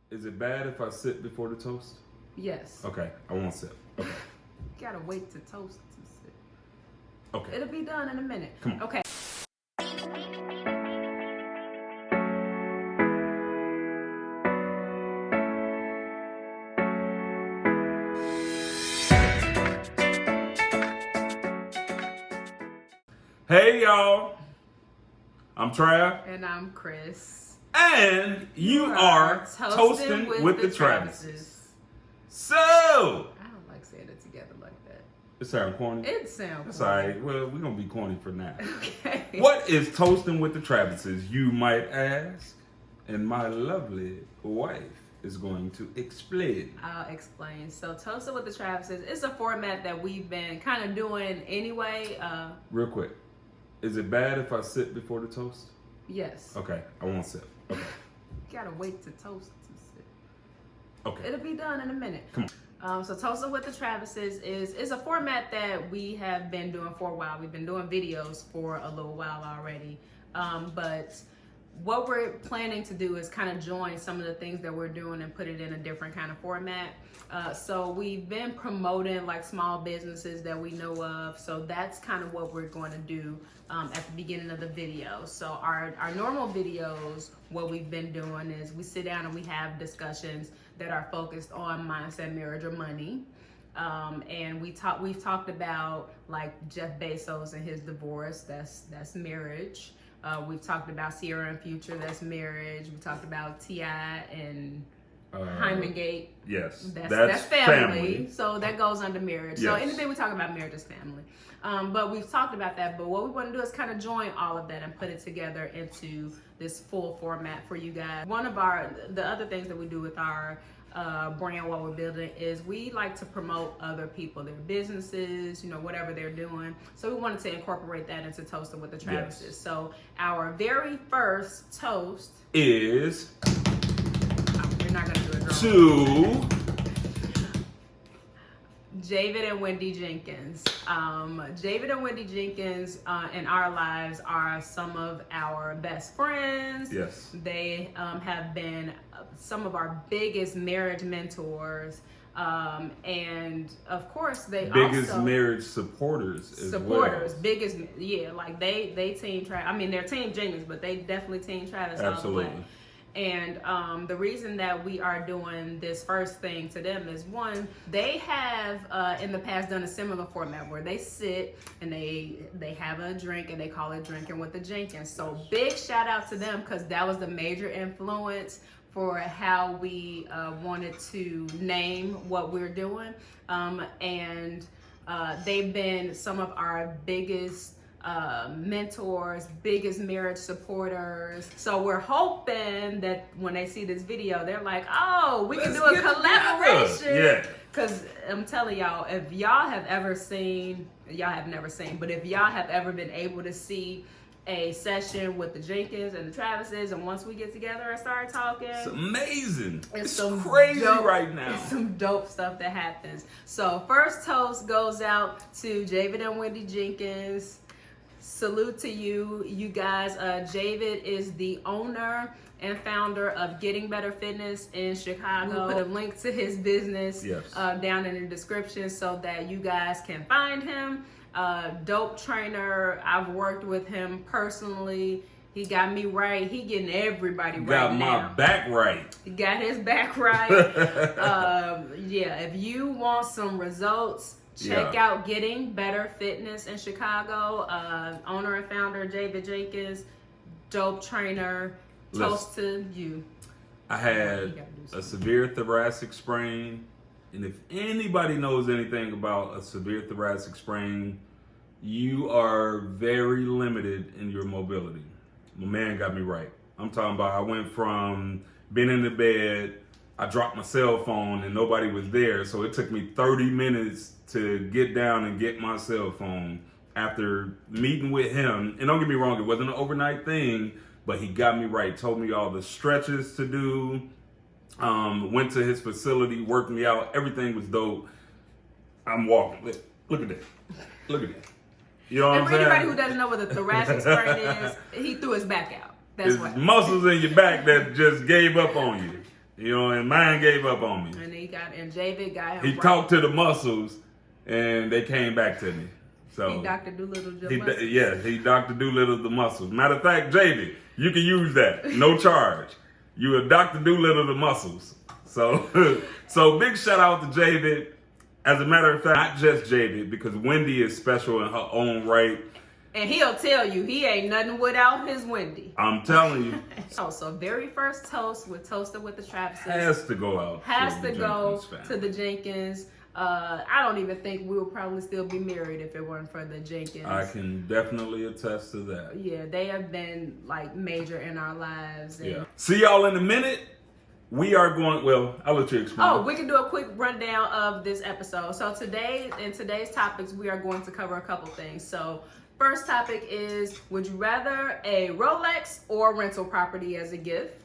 Is it bad if I sip before the toast? Yes. Okay, I won't sip. Okay. You gotta wait to toast to sip. Okay. It'll be done in a minute. Come on. Okay. Hey y'all, I'm Trav. And I'm Chris. And you are toasting with the Travises. So, I don't like saying it together like that. it sounds corny. It sounds That's corny. all right. Well, we're going to be corny for now. Okay. What is toasting with the Travises, you might ask? And my lovely wife is going to explain. I'll explain. So, Toasting with the Travises is a format that we've been kind of doing anyway. Real quick, is it bad if I sip before the toast? Yes. Okay, I won't sip. Okay. You gotta wait to toast to sip. Okay. It'll be done in a minute. Come on. So Toasting with the Travises is a format that we have been doing for a while. We've been doing videos for a little while already. But what we're planning to do is kind of join some of the things that we're doing and put it in a different kind of format. So we've been promoting like small businesses that we know of. So that's kind of what we're going to do at the beginning of the video. So our normal videos, what we've been doing is we sit down and we have discussions that are focused on mindset, marriage, or money. And we've talked about like Jeff Bezos and his divorce. That's marriage. We've talked about Sierra and Future. That's marriage. We talked about T.I. and Hymengate. Yes, That's family. So that goes under marriage. Yes. So anything we talk about marriage is family. But we've talked about that. But what we want to do is kind of join all of that and put it together into this full format for you guys. One of the other things that we do with our brand while we're building is we like to promote other people, their businesses, whatever they're doing. So we wanted to incorporate that into Toasting with the Travises. Yes. So our very first toast is we're not gonna do it to Javid and Wendy Jenkins. Javid and Wendy Jenkins in our lives are some of our best friends. Yes. They have been some of our biggest marriage mentors. And of course they biggest also marriage supporters as well. Biggest, yeah, like they team Travis. I mean, they're team Jenkins, but they definitely team Travis all the way. And the reason that we are doing this first thing to them is, one, they have in the past done a similar format where they sit and they have a drink and they call it Drinking with the Jenkins. So big shout out to them, because that was the major influence for how we wanted to name what we're doing. And they've been some of our biggest mentors, biggest marriage supporters. So we're hoping that when they see this video, they're like, oh, we can do a collaboration. Yeah. Because I'm telling y'all, if y'all have ever seen, y'all have never seen, but if y'all have ever been able to see a session with the Jenkins and the Travises, and once we get together and start talking, it's amazing. It's some crazy dope, right now. It's some dope stuff that happens. So first toast goes out to Javid and Wendy Jenkins. Salute to you guys. Javid is the owner and founder of Getting Better Fitness in Chicago. We'll put a link to his business down in the description so that you guys can find him. Dope trainer. I've worked with him personally. He got me right. He getting everybody right now. Got my back right. He got his back right. Yeah, if you want some results, check out Getting Better Fitness in Chicago. Owner and founder Javid Jenkins, dope trainer. Toast to you. I had a severe thoracic sprain, and if anybody knows anything about a severe thoracic sprain, you are very limited in your mobility. My man got me right. I'm talking about I went from being in the bed, I dropped my cell phone and nobody was there, so it took me 30 minutes to get down and get my cell phone after meeting with him. And don't get me wrong, it wasn't an overnight thing, but he got me right, told me all the stretches to do, went to his facility, worked me out, everything was dope. I'm walking, look at that, look at that. You know what I'm saying? For anybody who doesn't know what a thoracic sprain is, he threw his back out. That's it's what. muscles in your back that just gave up on you. And mine gave up on me. And David got him. He talked to the muscles, and they came back to me. So he Dr. Doolittle he Dr. Doolittle the muscles. Matter of fact, JV, you can use that, no charge. You a Dr. Doolittle the muscles. So, so big shout out to JV. As a matter of fact, not just JV, because Wendy is special in her own right. And he'll tell you he ain't nothing without his Wendy. I'm telling you. So very first toast with Toasted with the Travises. Has to go out. Has to go to the Jenkins. I don't even think we would probably still be married if it weren't for the Jenkins. I can definitely attest to that. Yeah, they have been like major in our lives. Yeah. See y'all in a minute. We are going, well, I'll let you explain. Oh, we can do a quick rundown of this episode. So today, in today's topics, we are going to cover a couple things. So first topic is, would you rather a Rolex or rental property as a gift?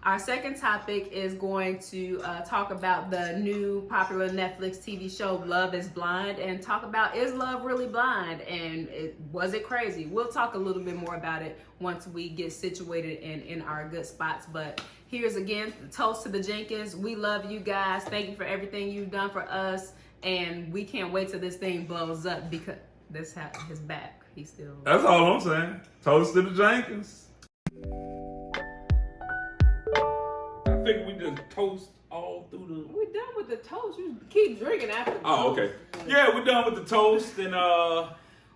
Our second topic is going to talk about the new popular Netflix TV show Love is Blind, and talk about, is love really blind, and was it crazy? We'll talk a little bit more about it once we get situated in our good spots. But here's again the toast to the Jenkins. We love you guys. Thank you for everything you've done for us, and we can't wait till this thing blows up, because this his back. He's still. That's all I'm saying. Toast to the Jenkins. I think we just toast all through the. We're done with the toast. You keep drinking after the toast. Oh, okay. Yeah, we're done with the toast, and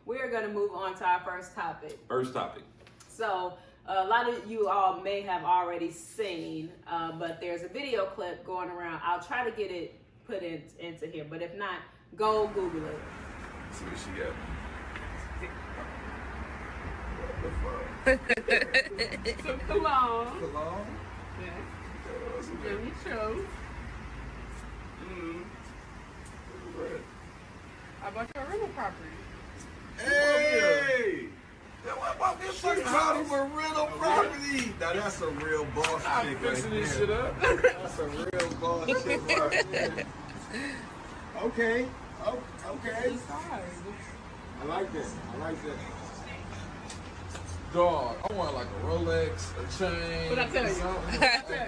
we're gonna move on to our first topic. First topic. So a lot of you all may have already seen, but there's a video clip going around. I'll try to get it put into here, but if not, go Google it. Let's see what she got. Some cologne. Cologne? Yes. Jimmy Choo. How about your rental property? Hey! What about this fucking house? A rental property. Now that's a real boss I'm chick fixing right this there. shit up. That's a real boss chick right there. Okay. Okay. I like that. I like that. Dog, I want like a Rolex, a chain. What I tell you?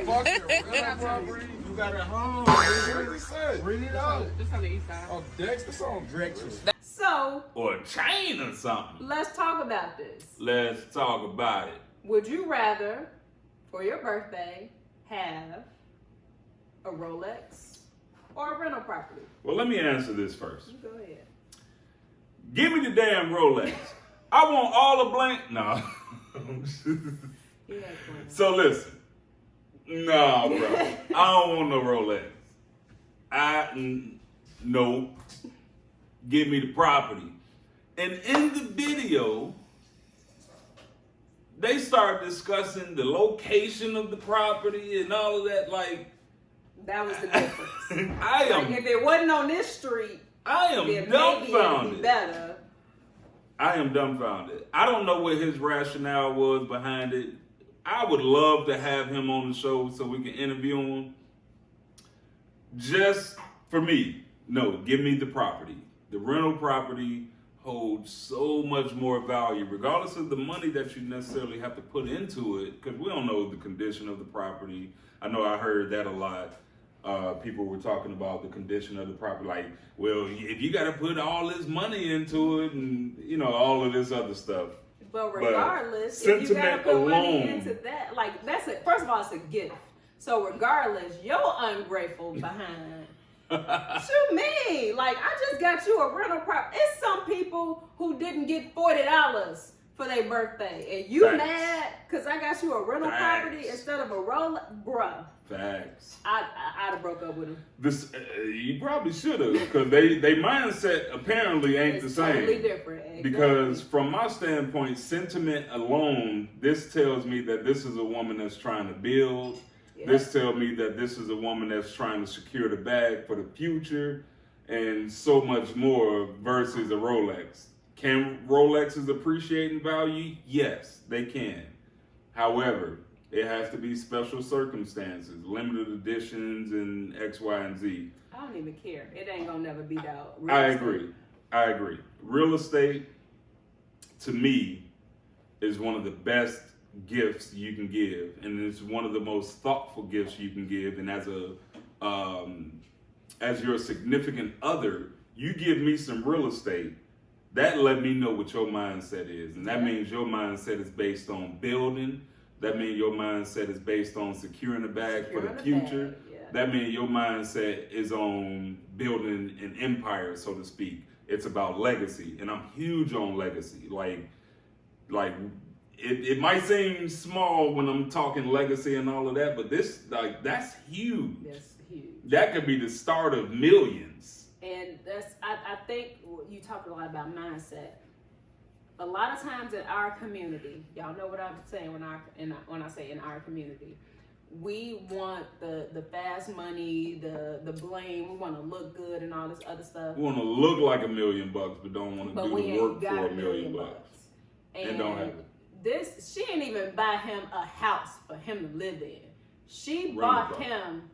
Fuck your rental property. You got it home. What he said? Read it out. Just on the east side. Oh, Dex, that's on Drexel. So Or a chain or something. let's talk about this. Let's talk about it. Would you rather, for your birthday, have a Rolex or a rental property? Well, let me answer this first. You go ahead. Give me the damn Rolex. I want all the blank. No. Yeah, Quinn. So listen. Nah, bro. I don't want no Rolex. No. Give me the property. And in the video, they start discussing the location of the property and all of that. Like, That was the difference. I am. Like if it wasn't on this street, I then am maybe it'd be dumbfounded. better. I am dumbfounded. I don't know what his rationale was behind it. I would love to have him on the show so we can interview him. Just for me, no, give me the property. The rental property holds so much more value, regardless of the money that you necessarily have to put into it, because we don't know the condition of the property. I know I heard that a lot. People were talking about the condition of the property, like, well, if you got to put all this money into it, and all of this other stuff. But regardless, if you gotta sentiment put money alone. into that, like that's it. First of all, it's a gift. So regardless, you're ungrateful behind. Shoot me, like I just got you a rental property. It's some people who didn't get $40 for their birthday, and you Facts. mad because I got you a rental Facts. property instead of a Rolex, bruh. Facts. I'd have broke up with him. This you probably should have, because they mindset apparently ain't It's the same. totally different. Exactly. Because from my standpoint, sentiment alone, this tells me that this is a woman that's trying to build. Yeah. This tells me that this is a woman that's trying to secure the bag for the future, and so much more versus a Rolex. Can Rolexes appreciate in value? Yes, they can. However, it has to be special circumstances, limited editions, and X, Y, and Z. I don't even care. It ain't gonna never beat out. I agree. Real estate, to me, is one of the best gifts you can give, and it's one of the most thoughtful gifts you can give. And as your significant other, you give me some real estate. That let me know what your mindset is, and that means your mindset is based on building. That means your mindset is based on securing the bag for the future. That means your mindset is on building an empire, so to speak. It's about legacy, and I'm huge on legacy. Like it might seem small when I'm talking legacy and all of that, but that's huge. That's huge. That could be the start of millions. And I think you talk a lot about mindset. A lot of times in our community, y'all know what I'm saying when I say in our community, we want the fast money, the blame. We want to look good and all this other stuff. We want to look like $1 million, but don't want to do the work for $1 million. And don't have it. She didn't even buy him a house for him to live in. She bought him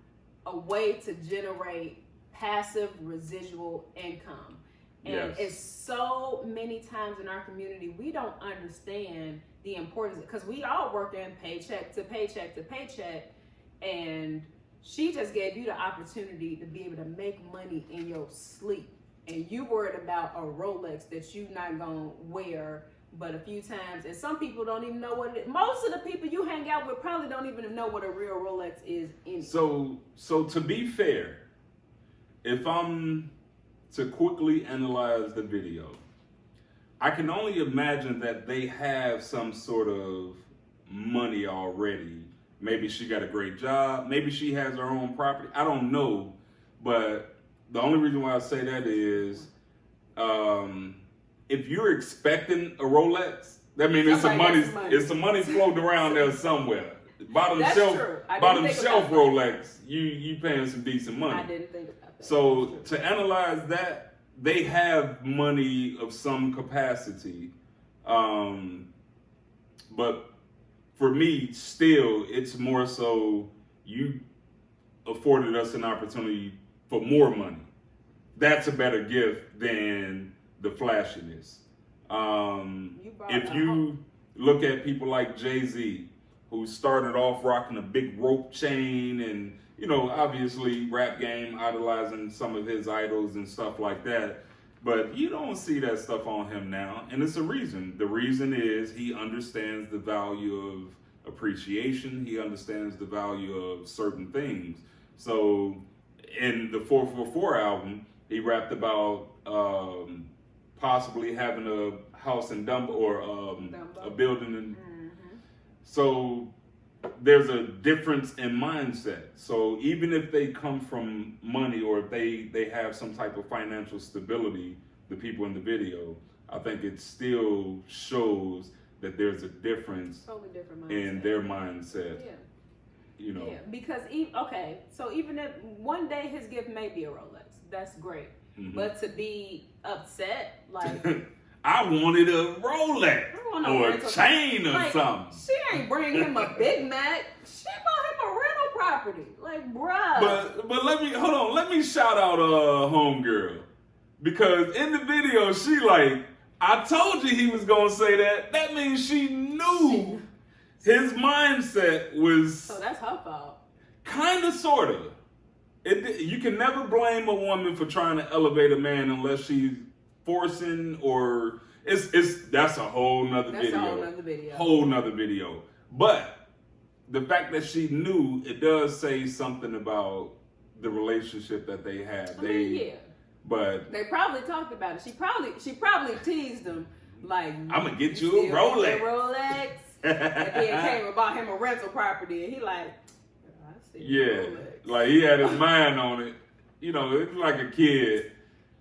a way to generate passive residual income. And it's so many times in our community, we don't understand the importance, because we all work in paycheck to paycheck to paycheck, and she just gave you the opportunity to be able to make money in your sleep. And you worried about a Rolex that you're not gonna wear but a few times, and some people don't even know what it is. Most of the people you hang out with probably don't even know what a real Rolex is anymore. So to be fair, if I'm to quickly analyze the video, I can only imagine that they have some sort of money already. Maybe she got a great job. Maybe she has her own property. I don't know. But the only reason why I say that is, if you're expecting a Rolex, that means it's some money floating around there somewhere. Bottom shelf Rolex, you paying some decent money. I didn't think about that. So to analyze that, they have money of some capacity, but for me, still, it's more so you afforded us an opportunity for more money. That's a better gift than the flashiness. If you look at people like Jay-Z, who started off rocking a big rope chain and, obviously rap game, idolizing some of his idols and stuff like that. But you don't see that stuff on him now. And it's a reason. The reason is he understands the value of appreciation. He understands the value of certain things. So in the 444 album, he rapped about possibly having a house in Dumbo or a building in. So there's a difference in mindset. So even if they come from money, or if they have some type of financial stability, the people in the video, I think it still shows that there's a difference in their mindset. Yeah, because even if one day his gift may be a Rolex, that's great. But to be upset, like I wanted a Rolex or a chain or something. She ain't bring him a Big Mac. She bought him a rental property. Like, bruh. But let me shout out homegirl, because in the video she like, I told you he was gonna say that. That means she knew his mindset was. So that's her fault. Kinda, sorta. You can never blame a woman for trying to elevate a man unless she's forcing, or that's a whole nother video. Whole nother video. But the fact that she knew, it does say something about the relationship that they had. But they probably talked about it. She probably teased him like, I'm gonna get you a Rolex. And then came and bought him a rental property, and he like, I see Rolex. Like he had his mind on it. It's like a kid.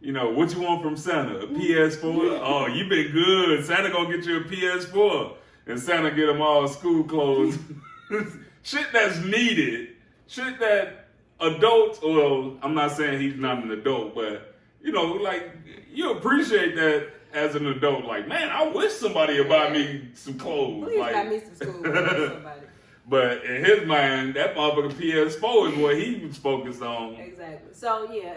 What you want from Santa? A PS4? Oh, you been good. Santa gonna get you a PS4. And Santa get him all school clothes. Shit that's needed. Shit that adults, well, I'm not saying he's not an adult, but, like, you appreciate that as an adult. Like, man, I wish somebody would buy me some clothes. Please buy me some school clothes, somebody. But in his mind, that motherfucking PS4 is what he was focused on. Exactly. So, yeah,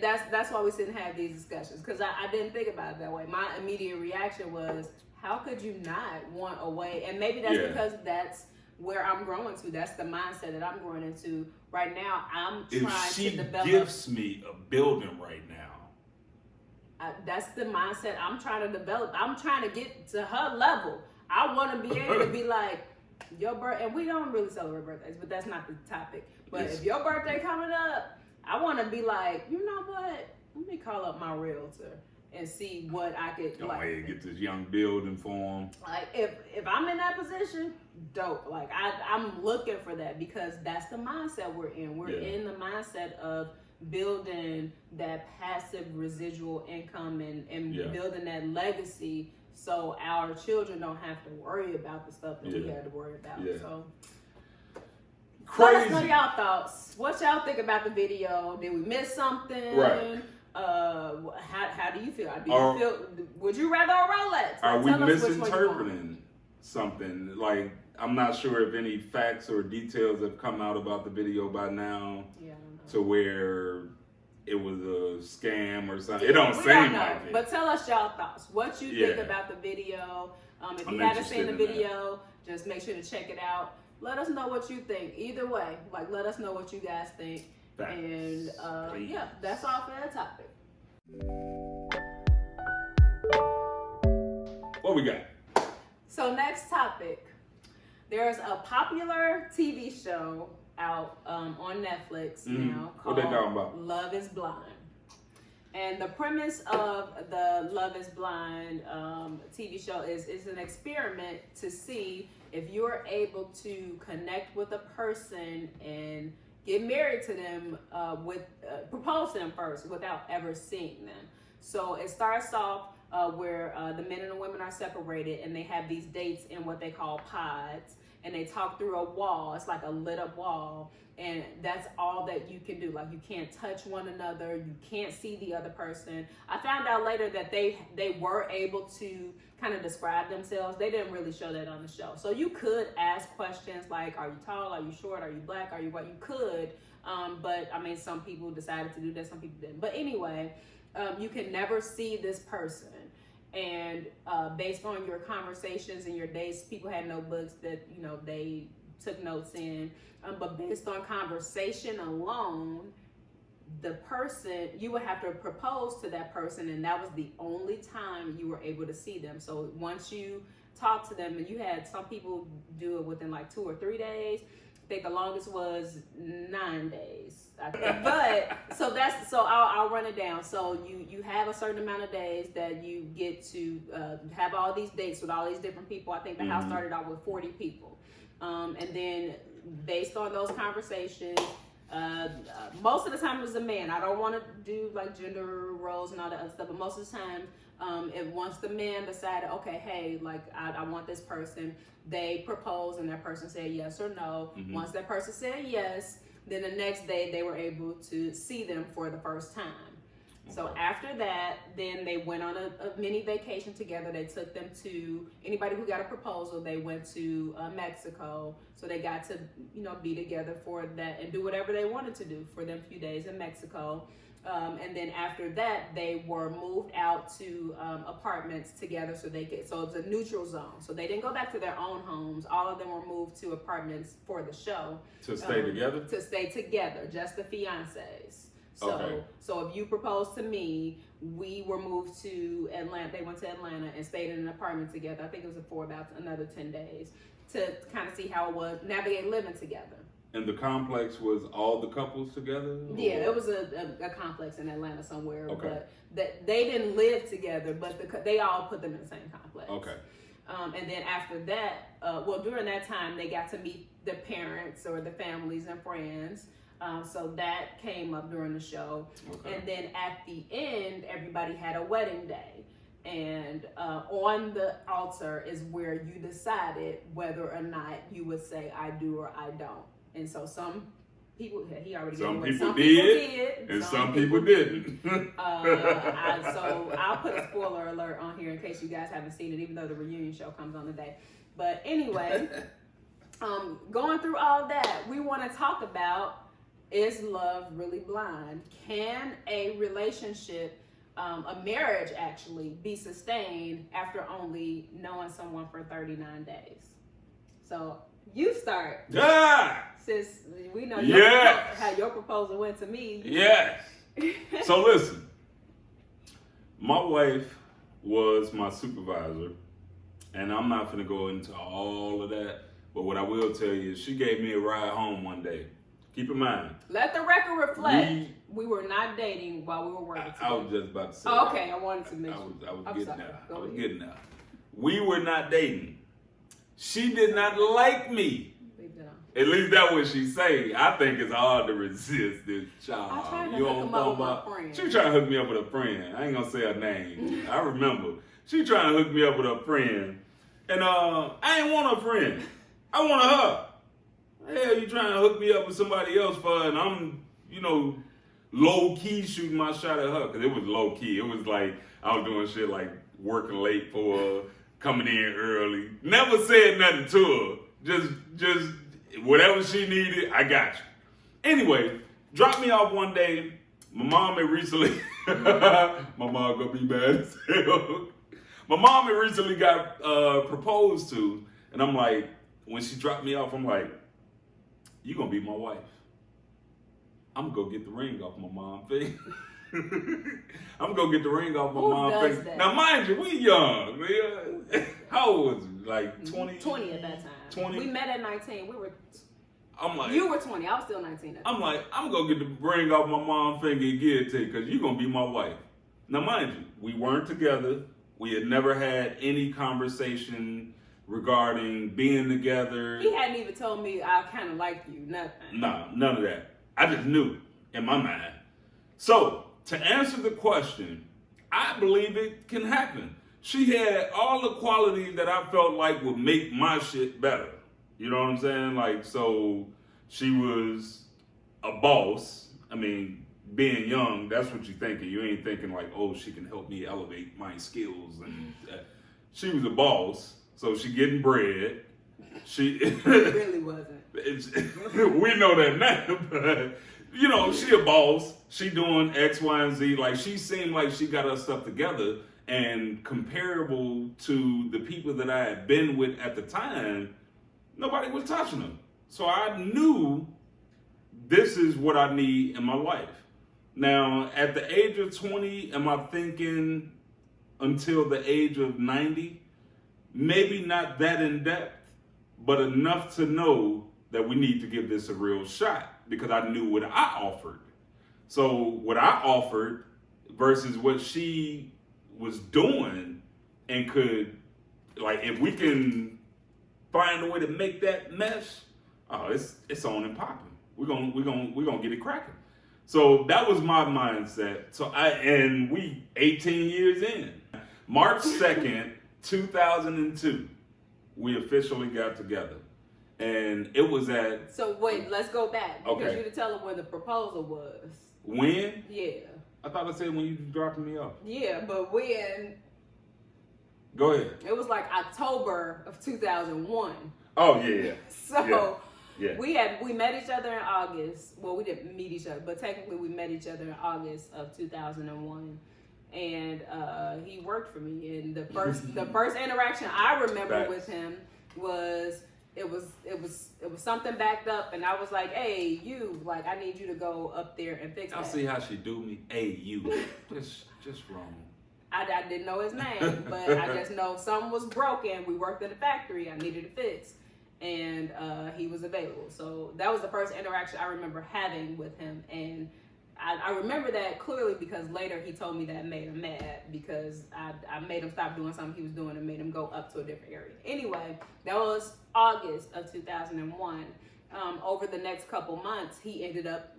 that's why we sit and have these discussions, because I didn't think about it that way. My immediate reaction was, how could you not want a way? And maybe that's because that's where I'm growing to. That's the mindset that I'm growing into right now. I'm trying to develop. If she gifts me a building right now, that's the mindset I'm trying to develop. I'm trying to get to her level. I want to be able to be like, your birthday, and we don't really celebrate birthdays, but that's not the topic. But if your birthday coming up, I want to be like, you know what? Let me call up my realtor and see what I could go ahead and get this young building for him. Like if I'm in that position, dope. Like I'm looking for that because that's the mindset we're in. We're in the mindset of building that passive residual income and building that legacy so our children don't have to worry about the stuff that we had to worry about. So crazy. Let us know y'all thoughts. What y'all think about the video? Did we miss something? Right. How do you feel? Would you rather a Rolex? Are we misinterpreting something? Like, I'm not sure if any facts or details have come out about the video by now to where it was a scam or something. It don't seem like it. But tell us y'all thoughts. What you think about the video. If you haven't seen the video, just make sure to check it out. Let us know what you think. Either way, like, let us know what you guys think. Facts. And that's all for that topic. What we got? So next topic. There's a popular TV show out on Netflix now called what they talking about? Love is Blind. And the premise of the Love is Blind TV show is an experiment to see if you're able to connect with a person and get married to them propose to them first without ever seeing them. So it starts off where the men and the women are separated and they have these dates in what they call pods, and they talk through a wall. It's like a lit up wall, and that's all that you can do. Like, you can't touch one another, you can't see the other person. I found out later that they were able to kind of describe themselves. They didn't really show that on the show. So you could ask questions like, are you tall, are you short, are you black, are you white? You could, but I mean, some people decided to do that, some people didn't. But anyway, you can never see this person. And based on your conversations and your dates, people had notebooks that, you know, they took notes in. But based on conversation alone, the person, you would have to propose to that person, and that was the only time you were able to see them. So once you talk to them, and you had some people do it within like 2 or 3 days. I think the longest was 9 days. But so I'll run it down. So you have a certain amount of days that you get to have all these dates with all these different people. I think the house started out with 40 people, and then based on those conversations, most of the time it was a man. I don't want to do like gender roles and all that other stuff, but most of the time, once the man decided, okay, hey, like I want this person, they proposed and that person said yes or no. Once that person said yes, then the next day they were able to see them for the first time. So after that, then they went on a mini vacation together. They took them to, anybody who got a proposal, they went to Mexico. So they got to, you know, be together for that and do whatever they wanted to do for them few days in Mexico. And then after that, they were moved out to apartments together so they could, so it was a neutral zone. So they didn't go back to their own homes. All of them were moved to apartments for the show. To stay together? To stay together, just the fiancés. So if you proposed to me, we were moved to Atlanta. They went to Atlanta and stayed in an apartment together. I think it was for about another 10 days to kind of see how it was, navigate living together. And the complex was all the couples together? Yeah, it was a complex in Atlanta somewhere. Okay. But they didn't live together, but they all put them in the same complex. Okay. And then after that, during that time, they got to meet the parents or the families and friends. So that came up during the show. Okay. And then at the end, everybody had a wedding day. And on the altar is where you decided whether or not you would say I do or I don't. And so some people, he already gave away. Some people did. And some people didn't. So I'll put a spoiler alert on here in case you guys haven't seen it, even though the reunion show comes on today. But anyway, going through all that, we want to talk about, is love really blind? Can a relationship a marriage actually be sustained after only knowing someone for 39 days. So you start. Yeah. Since we know how your proposal went to me. Yes. So listen, my wife was my supervisor, and I'm not gonna go into all of that, but what I will tell you is she gave me a ride home one day. Keep in mind. Let the record reflect. We were not dating while we were working together. I was just about to say that. Okay, I wanted to make sure. I was getting there. We were not dating. She did not like me. At least that's what she say. I think it's hard to resist this child. I tried to hook him up with my friend. She trying to hook me up with a friend. I ain't gonna say her name. I remember. She trying to hook me up with a friend. And I ain't want a friend. I want her. Hell, you trying to hook me up with somebody else for, and I'm, low key shooting my shot at her. Cause it was low key. It was like I was doing shit like working late for her, coming in early. Never said nothing to her. Just whatever she needed, I got you. Anyway, dropped me off one day. My mom had recently, my mom gonna be mad as hell. My mom had recently got proposed to, and I'm like, when she dropped me off, I'm like, you gonna be my wife. I'm gonna go get the ring off my mom's finger. I'm gonna get the ring off my mom's finger. That? Now, mind you, we young. Man. How old was it? Like 20? 20 at that time. 20? We met at 19. I'm like, you were 20. I was still 19. I'm like, I'm gonna get the ring off my mom's finger and give it to you because you're gonna be my wife. Now, mind you, we weren't together. We had never had any conversation regarding being together. He hadn't even told me I kind of liked you. Nothing. No, none of that. I just knew in my mind. So, to answer the question, I believe it can happen. She had all the qualities that I felt like would make my shit better. You know what I'm saying? Like, so she was a boss. I mean, being young, that's what you're thinking. You ain't thinking like, oh, she can help me elevate my skills. And she was a boss, so she getting bread. She really wasn't. We know that now, but she a boss. She doing X, Y, and Z. Like, she seemed like she got her stuff together, and comparable to the people that I had been with at the time, nobody was touching her. So I knew this is what I need in my life. Now, at the age of 20, am I thinking until the age of 90? Maybe not that in depth, but enough to know that we need to give this a real shot because I knew what I offered. So what I offered versus what she was doing and could, like, if we can find a way to make that mesh, it's on and popping. We're gonna get it cracking. So that was my mindset. So we 18 years in. March 2nd, 2002, we officially got together. And it was at... So wait, let's go back. Because Okay. you didn't tell them when the proposal was. When? Yeah. I thought I said when you dropping me off. Yeah, but when... Go ahead. It was like October of 2001. Oh, yeah. So... Yeah. We met each other in August. Well, we didn't meet each other, but technically we met each other in August of 2001. And he worked for me. And the first interaction I remember with him was it was something backed up, and I was like, "Hey, you! Like, I need you to go up there and fix that." I see how she do me. Hey, you. just wrong. I didn't know his name, but I just know something was broken. We worked in the factory. I needed it fixed. And he was available. So that was the first interaction I remember having with him. And I remember that clearly because later he told me that made him mad because I made him stop doing something he was doing and made him go up to a different area. Anyway, that was August of 2001. Over the next couple months, he ended up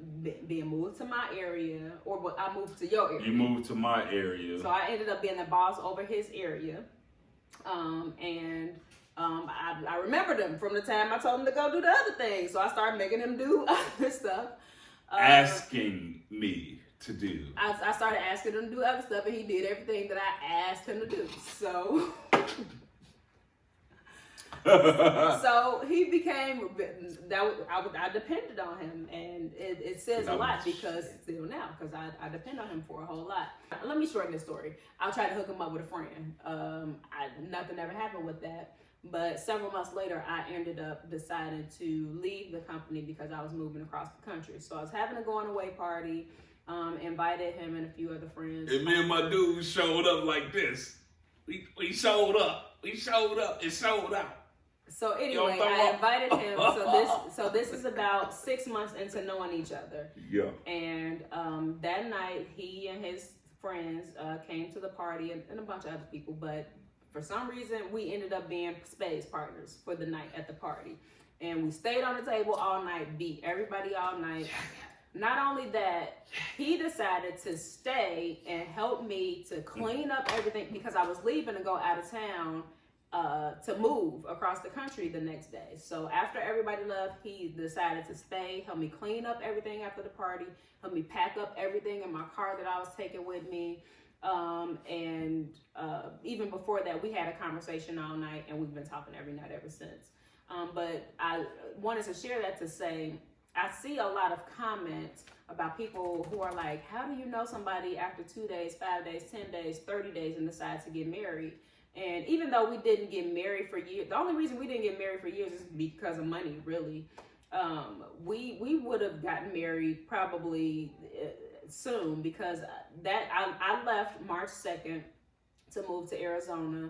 being moved to my area, or I moved to your area. You moved to my area. So I ended up being the boss over his area. I remembered him from the time I told him to go do the other thing. So I started making him do other stuff. Asking me to do. I started asking him to do other stuff, and he did everything that I asked him to do. So So he became I depended on him, and it says a lot because still now, because I depend on him for a whole lot. Let me shorten this story. I tried to hook him up with a friend. Nothing ever happened with that. But several months later, I ended up deciding to leave the company because I was moving across the country. So I was having a going away party, invited him and a few other friends. And me and my dude showed up like this. We showed up. We showed up. It showed out. So anyway, I invited him. So this is about 6 months into knowing each other. Yeah. And that night, he and his friends came to the party, and a bunch of other people, but for some reason, we ended up being space partners for the night at the party. And we stayed on the table all night, beat everybody all night. Not only that, he decided to stay and help me to clean up everything because I was leaving to go out of town to move across the country the next day. So after everybody left, he decided to stay, help me clean up everything after the party, help me pack up everything in my car that I was taking with me. Even before that, we had a conversation all night, and we've been talking every night ever since. But I wanted to share that to say, I see a lot of comments about people who are like, how do you know somebody after 2 days, 5 days, 10 days, 30 days, and decide to get married? And even though we didn't get married for years, the only reason we didn't get married for years is because of money, really. We would have gotten married probably soon, because I left March 2nd to move to Arizona.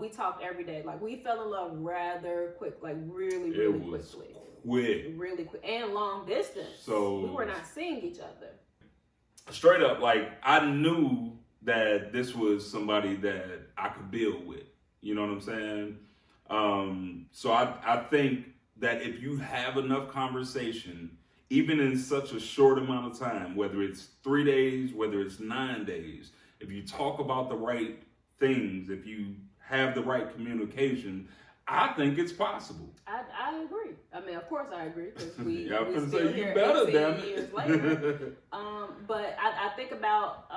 We talked every day. Like, we fell in love rather quick, like really quickly. Really quick, and long distance. So we were not seeing each other. Straight up, like, I knew that this was somebody that I could build with. You know what I'm saying? So I think that if you have enough conversation, even in such a short amount of time, whether it's 3 days, whether it's 9 days, if you talk about the right things, if you have the right communication, I think it's possible. I agree. I mean, of course I agree, because we can still say here you better, 18 damn it. years later. But I think about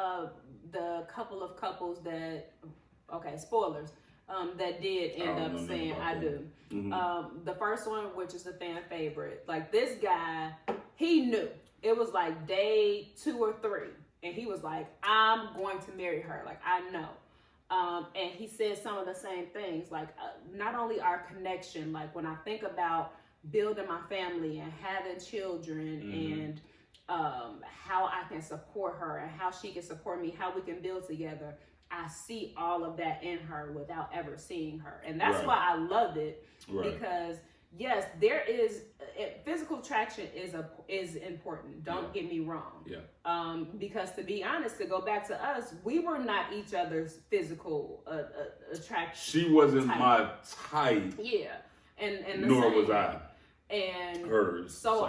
the couple of couples that, okay, spoilers, that did end up saying I do. Mm-hmm. The first one, which is a fan favorite, like, this guy, he knew. It was like day 2 or 3, and he was like, I'm going to marry her. Like, I know. And he said some of the same things, like, not only our connection, like, when I think about building my family and having children, mm-hmm. and how I can support her and how she can support me, how we can build together, I see all of that in her without ever seeing her. And that's why I love it, because yes, there is physical attraction is important. Don't get me wrong. Yeah. Because to be honest, to go back to us, we were not each other's physical attraction. She wasn't my type. Yeah, and nor was I. And hers. So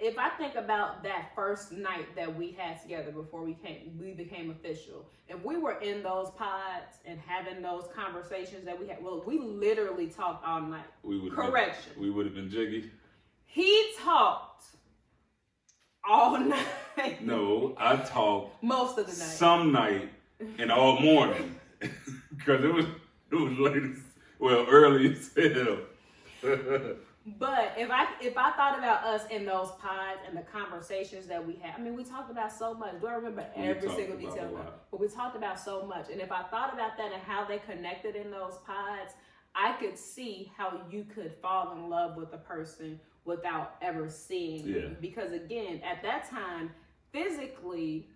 if I think about that first night that we had together before we became official, if we were in those pods and having those conversations that we had, well, we literally talked all night. We would have been jiggy. He talked all night. No, I talked most of the night. Some night and all morning, because it was late, early as hell. But if I thought about us in those pods and the conversations that we had, I mean, we talked about so much. Do I remember every single detail? But we talked about so much. And if I thought about that and how they connected in those pods, I could see how you could fall in love with a person without ever seeing them. Because again, at that time, physically,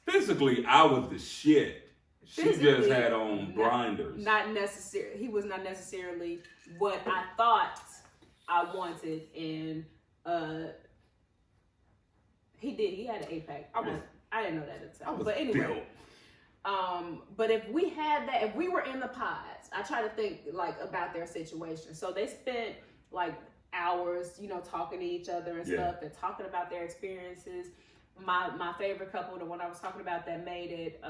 I was the shit. She just had on blinders. Not necessarily. He was not necessarily what I thought I wanted, and he had an 8-pack. I didn't know that at the time. But anyway, but if we had that, if we were in the pods, I try to think like about their situation. So they spent like hours, talking to each other and stuff, and talking about their experiences. My favorite couple, the one I was talking about that made it,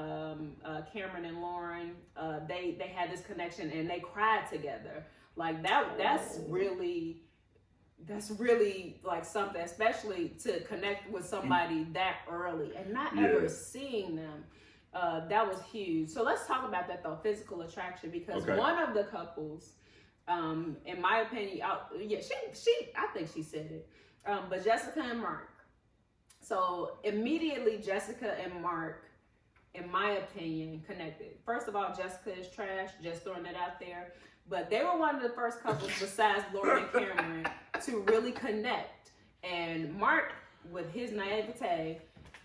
Cameron and Lauren, they had this connection and they cried together. Like that's really like something, especially to connect with somebody that early and not ever seeing them. That was huge. So let's talk about that though, physical attraction, because one of the couples, In my opinion, I think she said it. But Jessica and Mark. So immediately Jessica and Mark, in my opinion, connected. First of all, Jessica is trash, just throwing it out there. But they were one of the first couples besides Lauren and Cameron to really connect. And Mark, with his naivete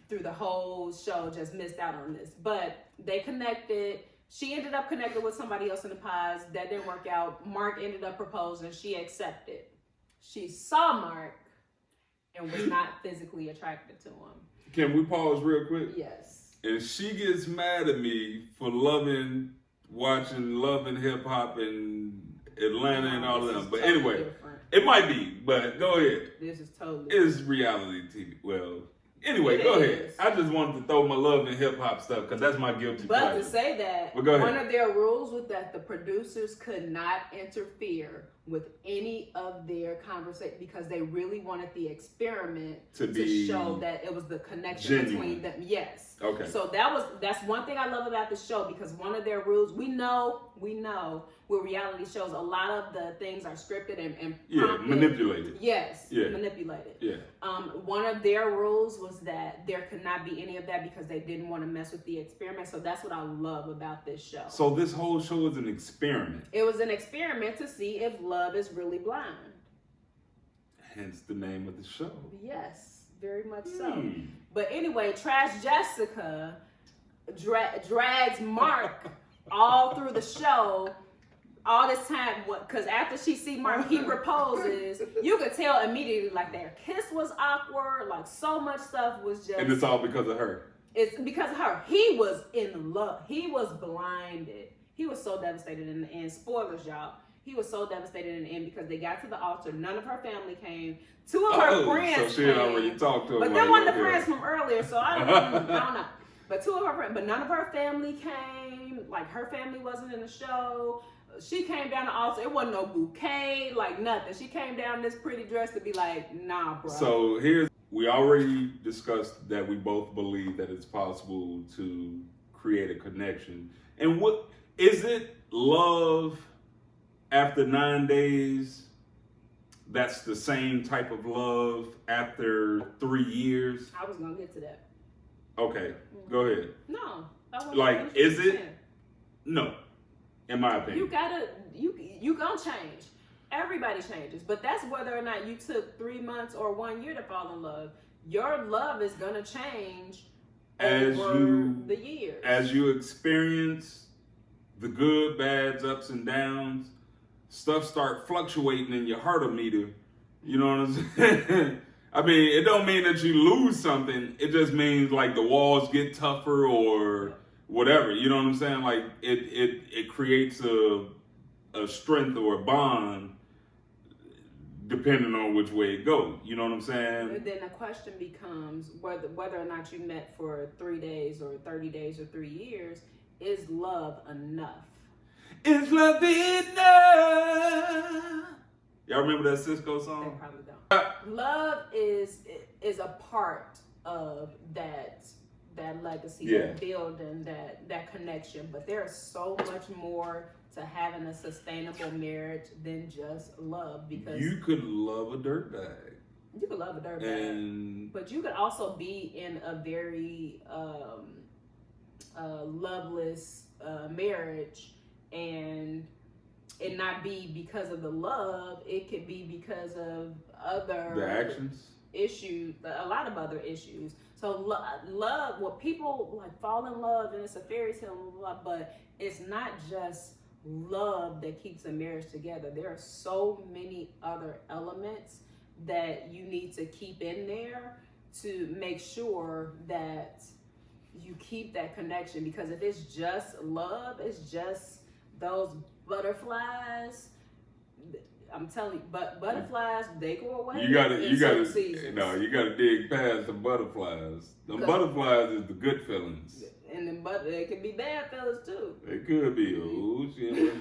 through the whole show, just missed out on this. But they connected. She ended up connected with somebody else in the pies. That didn't work out. Mark ended up proposing. She accepted. She saw Mark and was not physically attracted to him. Can we pause real quick? Yes. And she gets mad at me for watching Love and Hip Hop in Atlanta and all of them. But totally anyway, different. it might be, but go ahead. This is totally It's reality TV. Well, anyway, go ahead. I just wanted to throw my Love and Hip Hop stuff because that's my guilty But pleasure. to say that, But go ahead. one of their rules was that the producers could not interfere with any of their conversation because they really wanted the experiment to show that it was the connection between them. Yes. Okay. So that's one thing I love about the show, because one of their rules, we know with reality shows, a lot of the things are scripted and prompted. Manipulated. Yes. Yeah. Manipulated. Yeah. One of their rules was that there could not be any of that because they didn't want to mess with the experiment. So that's what I love about this show. So this whole show is an experiment. It was an experiment to see if love is really blind. Hence the name of the show. Yes, very much so. But anyway, Trash Jessica drags Mark all through the show. All this time, because after she see Mark, he proposes. You could tell immediately, like their kiss was awkward, like so much stuff was just. And it's all because of her. It's because of her. He was in love. He was blinded. He was so devastated in the end. Spoilers, y'all. He was so devastated in the end because they got to the altar. None of her family came. Two of her friends so she had already talked to him. but they weren't the friends from earlier, so I don't know. But two of her friends, but none of her family came. Like her family wasn't in the show. She came down the altar. It wasn't no bouquet, like nothing. She came down this pretty dress to be like, nah, bro. So we already discussed that we both believe that it's possible to create a connection. And what is it? Love after 9 days? That's the same type of love after 3 years? I was gonna get to that. Okay, go ahead. No, I wasn't Like, finished is what I'm it? saying. No, in my opinion. You gonna change. Everybody changes, but that's whether or not you took 3 months or 1 year to fall in love. Your love is gonna change over the years. As you experience the good, bads, ups and downs, stuff start fluctuating in your heartometer. You know what I'm saying? I mean, it don't mean that you lose something. It just means like the walls get tougher or whatever. You know what I'm saying? Like it creates a strength or a bond depending on which way it goes. You know what I'm saying? And then the question becomes whether or not you met for 3 days or 30 days or 3 years, is love enough? Is love enough? Y'all remember that Cisco They song? probably don't. Love is a part of that legacy, that building, that connection. But there's so much more to having a sustainable marriage than just love, because You could love a dirtbag. you could love a dirtbag, but you could also be in a very loveless marriage and it not be because of the love. It could be because of The actions. issues, a lot of other issues. So love, well, people like fall in love and it's a fairy tale, blah, blah, but it's not just love that keeps a marriage together. There are so many other elements that you need to keep in there to make sure that you keep that connection. Because if it's just love, it's just those butterflies, I'm telling you, but butterflies, they go away. You gotta dig past the butterflies. The butterflies is the good feelings. And then, it could be bad fellas too. It could be. Oh shit!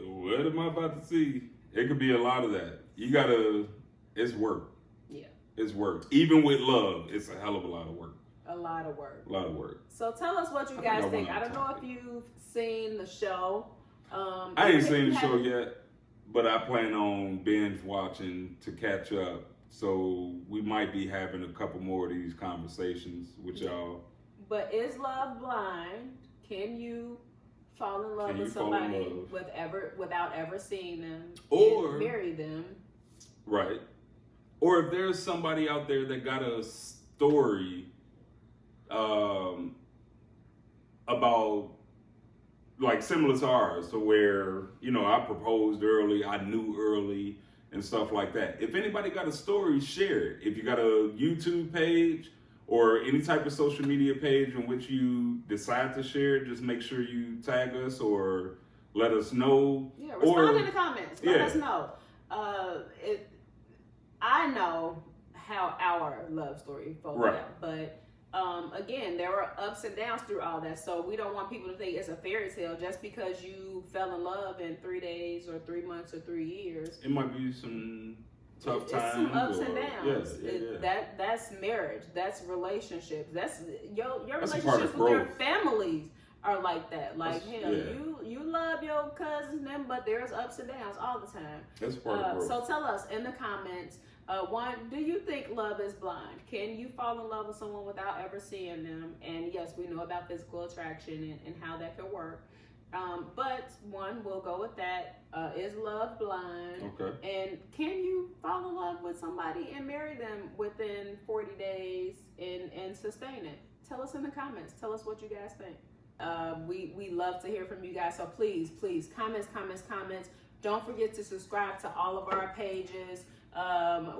What am I about to see? It could be a lot of that. It's work. Yeah. It's work. Even with love, it's a hell of a lot of work. A lot of work. A lot of work. So tell us what you guys think. I don't know if you've seen the show. I ain't seen the show yet, but I plan on binge watching to catch up. So we might be having a couple more of these conversations with y'all. But is love blind? Can you fall in love with somebody without ever seeing them or marry them? Right. Or if there's somebody out there that got a story about, like, similar to ours, to where, you know, I proposed early, I knew early, and stuff like that. If anybody got a story, share it. If you got a YouTube page or any type of social media page in which you decide to share it, just make sure you tag us or let us know. Yeah, respond in the comments. Let us know. I know how our love story folded out, but again, there were ups and downs through all that, so we don't want people to think it's a fairy tale just because you fell in love in 3 days or 3 months or 3 years. It might be some tough times. Some ups and downs. Yeah. That's marriage. That's relationships. That's your that's relationships with your families are like that. Like, hell, you love your cousins, them, but there's ups and downs all the time. That's part of growth. So tell us in the comments. One, do you think love is blind? Can you fall in love with someone without ever seeing them? And yes, we know about physical attraction and how that can work. But one, we'll go with that. Is love blind? Okay. And can you fall in love with somebody and marry them within 40 days and sustain it? Tell us in the comments. Tell us what you guys think. We love to hear from you guys. So please, comments. Don't forget to subscribe to all of our pages.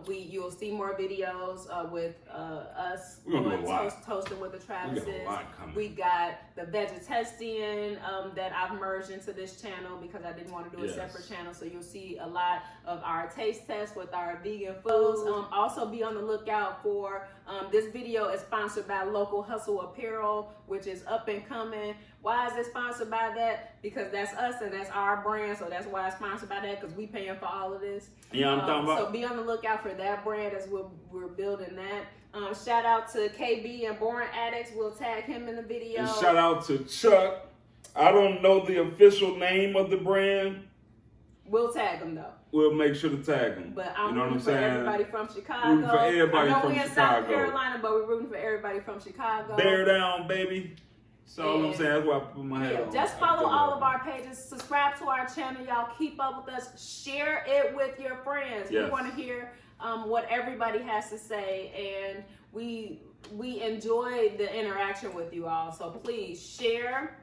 You'll see more videos with us toasting with the Travises. We got the vegetarian that I've merged into this channel because I didn't want to do a separate channel. So you'll see a lot of our taste tests with our vegan foods. Also be on the lookout for this video is sponsored by Local Hustle Apparel, which is up and coming. Why is it sponsored by that? Because that's us and that's our brand, so that's why it's sponsored by that, because we paying for all of this. Yeah, I'm talking about. So be on the lookout for that brand as we're building that. Shout out to KB and Born Addicts. We'll tag him in the video. And shout out to Chuck. I don't know the official name of the brand. We'll tag him though. We'll make sure to tag him. But I'm you know rooting what I'm saying? For everybody from Chicago. Rooting for everybody I know from we're in Chicago. South Carolina, but we're rooting for everybody from Chicago. Bear down, baby. That's all I'm saying. That's why I put my head on. Just follow all of our pages. Subscribe to our channel, y'all. Keep up with us. Share it with your friends. Yes. We want to hear what everybody has to say, and we enjoy the interaction with you all. So please share,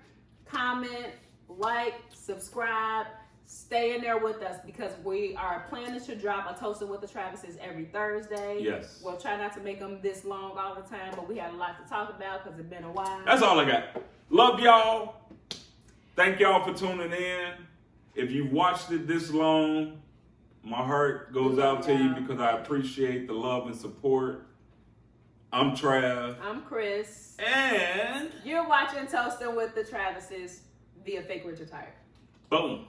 comment, like, subscribe. Stay in there with us because we are planning to drop a Toasted with the Travises every Thursday. Yes. We'll try not to make them this long all the time, but we had a lot to talk about because it's been a while. That's all I got. Love y'all. Thank y'all for tuning in. If you've watched it this long, my heart goes out to you because I appreciate the love and support. I'm Trav. I'm Chris. And you're watching Toasting with the Travises via Fake Rich or Tired. Boom.